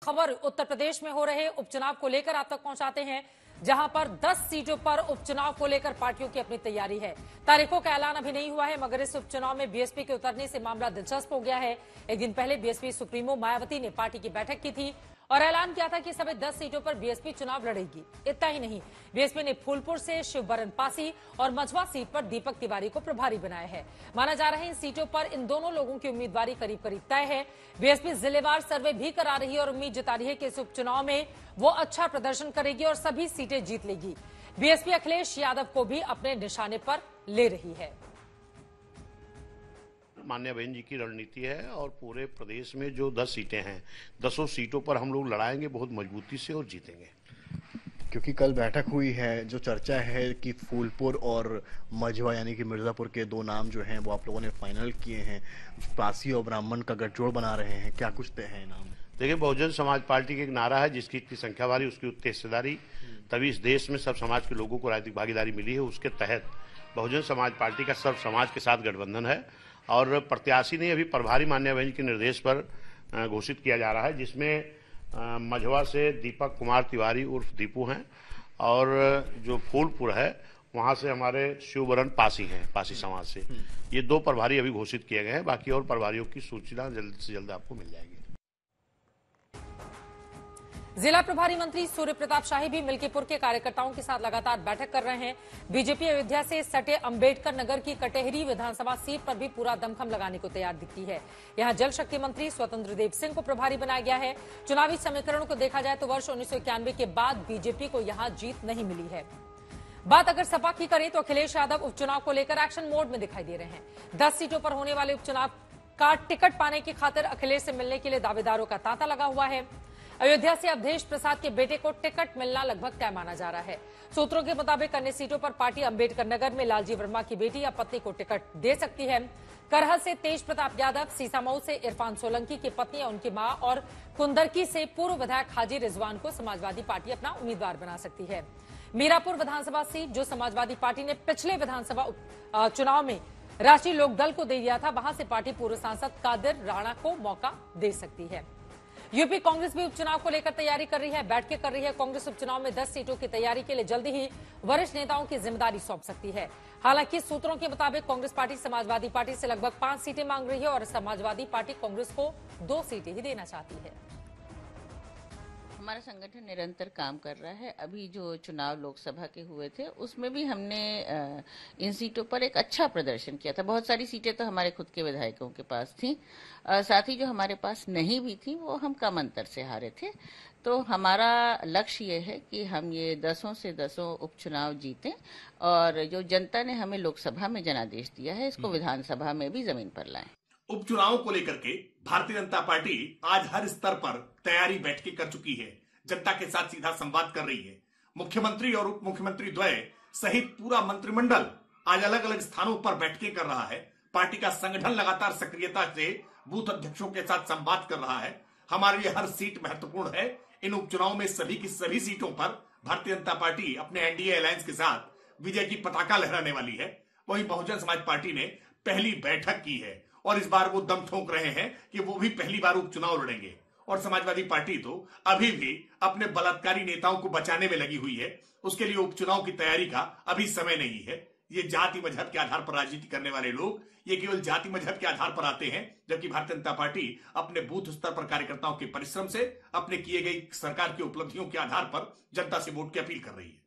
खबर उत्तर प्रदेश में हो रहे उपचुनाव को लेकर आप तक पहुंचाते हैं, जहां पर 10 सीटों पर उपचुनाव को लेकर पार्टियों की अपनी तैयारी है। तारीखों का ऐलान अभी नहीं हुआ है, मगर इस उपचुनाव में बीएसपी के उतरने से मामला दिलचस्प हो गया है। एक दिन पहले बीएसपी सुप्रीमो मायावती ने पार्टी की बैठक की थी और ऐलान किया था कि सभी 10 सीटों पर बीएसपी चुनाव लड़ेगी। इतना ही नहीं, बीएसपी ने फूलपुर से शिवबरन पासी और मझवा सीट पर दीपक तिवारी को प्रभारी बनाया है। माना जा रहा है इन सीटों पर इन दोनों लोगों की उम्मीदवारी करीब करीब तय है। बीएसपी जिलेवार सर्वे भी करा रही है और उम्मीद जता रही है कि इस उपचुनाव में वो अच्छा प्रदर्शन करेगी और सभी सीटें जीत लेगी। बीएसपी अखिलेश यादव को भी अपने निशाने पर ले रही है। मान्या बहन जी की रणनीति है और पूरे प्रदेश में जो 10 सीटें हैं, 10 सीटों पर हम लोग लड़ाएंगे बहुत मजबूती से और जीतेंगे। क्योंकि कल बैठक हुई है, जो चर्चा है कि फूलपुर और मझवा यानी कि मिर्जापुर के दो नाम जो हैं वो आप लोगों ने फाइनल किए हैं, पासी और ब्राह्मण का गठजोड़ बना रहे हैं, क्या कुछ तय है नाम? देखिए, बहुजन समाज पार्टी का एक नारा है, जिसकी इतनी संख्या वाली उसकी उतनी हिस्सेदारी, तभी इस देश में सब समाज के लोगों को राजनीतिक भागीदारी मिली है। उसके तहत बहुजन समाज पार्टी का सब समाज के साथ गठबंधन है और प्रत्याशी ने अभी प्रभारी मान्या बहन के निर्देश पर घोषित किया जा रहा है, जिसमें मझवा से दीपक कुमार तिवारी उर्फ दीपू हैं और जो फूलपुर है वहां से हमारे शिवबरन पासी हैं, पासी समाज से। ये 2 प्रभारी अभी घोषित किए गए हैं, बाकी और प्रभारियों की सूचना जल्द से जल्द आपको मिल जाएगी। जिला प्रभारी मंत्री सूर्य प्रताप शाही भी मिल्कीपुर के कार्यकर्ताओं के साथ लगातार बैठक कर रहे हैं। बीजेपी अयोध्या से सटे अंबेडकर नगर की कटेहरी विधानसभा सीट पर भी पूरा दमखम लगाने को तैयार दिखती है। यहां जल शक्ति मंत्री स्वतंत्र देव सिंह को प्रभारी बनाया गया है। चुनावी समीकरणों को देखा जाए तो वर्ष 1991 के बाद बीजेपी को यहां जीत नहीं मिली है। बात अगर सपा की करें तो अखिलेश यादव उपचुनाव को लेकर एक्शन मोड में दिखाई दे रहे हैं। 10 सीटों पर होने वाले उपचुनाव का टिकट पाने की खातिर अखिलेश से मिलने के लिए दावेदारों का तांता लगा हुआ है। अयोध्या से अवधेश प्रसाद के बेटे को टिकट मिलना लगभग तय माना जा रहा है। सूत्रों के मुताबिक अन्य सीटों पर पार्टी अंबेडकर नगर में लालजी वर्मा की बेटी या पत्नी को टिकट दे सकती है। करहल से तेज प्रताप यादव, सीसामऊ से इरफान सोलंकी की पत्नी या उनकी मां और कुंदरकी से पूर्व विधायक हाजी रिजवान को समाजवादी पार्टी अपना उम्मीदवार बना सकती है। मीरापुर विधानसभा सीट, जो समाजवादी पार्टी ने पिछले विधानसभा चुनाव में राष्ट्रीय लोकदल को दे दिया था, वहां से पार्टी पूर्व सांसद कादिर राणा को मौका दे सकती है। यूपी कांग्रेस भी उपचुनाव को लेकर तैयारी कर रही है, बैठकें कर रही है। कांग्रेस उपचुनाव में 10 सीटों की तैयारी के लिए जल्दी ही वरिष्ठ नेताओं की जिम्मेदारी सौंप सकती है। हालांकि सूत्रों के मुताबिक कांग्रेस पार्टी समाजवादी पार्टी से लगभग 5 सीटें मांग रही है और समाजवादी पार्टी कांग्रेस को 2 सीटें ही देना चाहती है। हमारा संगठन निरंतर काम कर रहा है। अभी जो चुनाव लोकसभा के हुए थे उसमें भी हमने इन सीटों पर एक अच्छा प्रदर्शन किया था। बहुत सारी सीटें तो हमारे खुद के विधायकों के पास थी, साथ ही जो हमारे पास नहीं भी थी वो हम कम अंतर से हारे थे। तो हमारा लक्ष्य ये है कि हम ये 10 से 10 उपचुनाव जीतें और जो जनता ने हमें लोकसभा में जनादेश दिया है इसको विधानसभा में भी जमीन पर लाएं। उपचुनावों को लेकर के भारतीय जनता पार्टी आज हर स्तर पर तैयारी बैठकें कर चुकी है, जनता के साथ सीधा संवाद कर रही है। मुख्यमंत्री और उप मुख्यमंत्री द्वय सहित पूरा मंत्रिमंडल आज अलग अलग स्थानों पर बैठकें कर रहा है। पार्टी का संगठन लगातार सक्रियता से बूथ अध्यक्षों के साथ संवाद कर रहा है। हमारे लिए हर सीट महत्वपूर्ण है। इन उपचुनाव में सभी की सभी सीटों पर भारतीय जनता पार्टी अपने एनडीए अलायंस के साथ विजय की पताका लहराने वाली है। वहीं बहुजन समाज पार्टी ने पहली बैठक की है और इस बार वो दम ठोक रहे हैं कि वो भी पहली बार उपचुनाव लड़ेंगे। और समाजवादी पार्टी तो अभी भी अपने बलात्कारी नेताओं को बचाने में लगी हुई है। उसके लिए उपचुनाव की तैयारी का अभी समय नहीं है। ये जाति मजहब के आधार पर राजनीति करने वाले लोग ये केवल जाति मजहब के आधार पर आते हैं, जबकि भारतीय जनता पार्टी अपने बूथ स्तर पर कार्यकर्ताओं के परिश्रम से, अपने किए गई सरकार की उपलब्धियों के आधार पर जनता से वोट की अपील कर रही है।